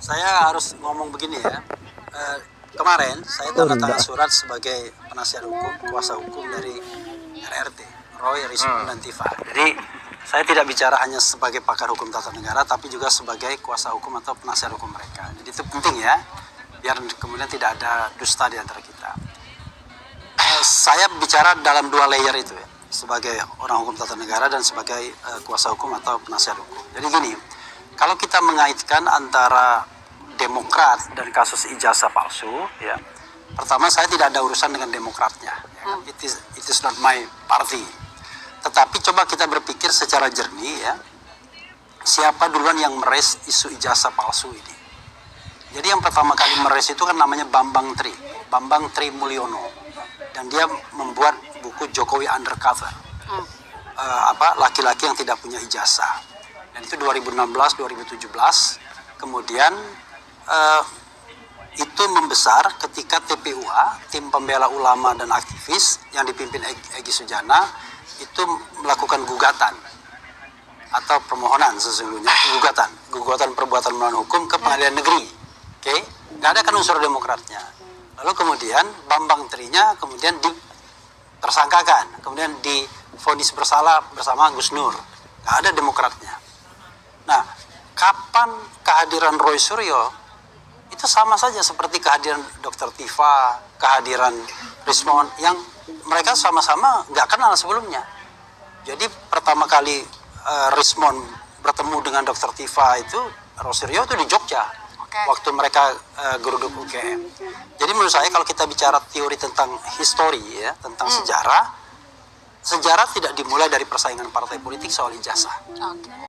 Saya harus ngomong begini ya. Kemarin saya tanda tangan surat sebagai penasihat hukum, kuasa hukum dari RRT, Roy, Rismon, dan Tifa. Jadi saya tidak bicara hanya sebagai pakar hukum tata negara, tapi juga sebagai kuasa hukum atau penasihat hukum mereka. Jadi itu penting ya, biar kemudian tidak ada dusta di antara kita. Saya bicara dalam dua layer itu ya, sebagai orang hukum tata negara dan sebagai kuasa hukum atau penasihat hukum. Jadi gini, kalau kita mengaitkan antara Demokrat dan kasus ijazah palsu, ya, pertama saya tidak ada urusan dengan Demokratnya, ya. It is not my party. Tetapi coba kita berpikir secara jernih ya, siapa duluan yang meraise isu ijazah palsu ini? Jadi yang pertama kali meraise itu kan namanya Bambang Tri Mulyono, dan dia membuat buku Jokowi Undercover, laki-laki yang tidak punya ijazah, dan itu 2016-2017. Kemudian itu membesar ketika TPUA, Tim Pembela Ulama dan Aktivis yang dipimpin Egy Sujana, itu melakukan gugatan atau permohonan, sesungguhnya gugatan perbuatan melawan hukum ke pengadilan negeri. Oke, nggak ada kan unsur Demokratnya. Lalu kemudian Bambang Trinya kemudian ditersangkakan, kemudian divonis bersalah bersama Gus Nur, nggak ada Demokratnya. Nah, kapan kehadiran Roy Suryo itu sama saja seperti kehadiran Dr. Tifa, kehadiran Rismon, yang mereka sama-sama nggak kenal sebelumnya. Jadi pertama kali Rismon bertemu dengan Dr. Tifa itu, Roy Suryo itu di Jogja, waktu mereka geruduk UGM. Jadi menurut saya kalau kita bicara teori tentang histori ya, tentang sejarah tidak dimulai dari persaingan partai politik soal ijazah.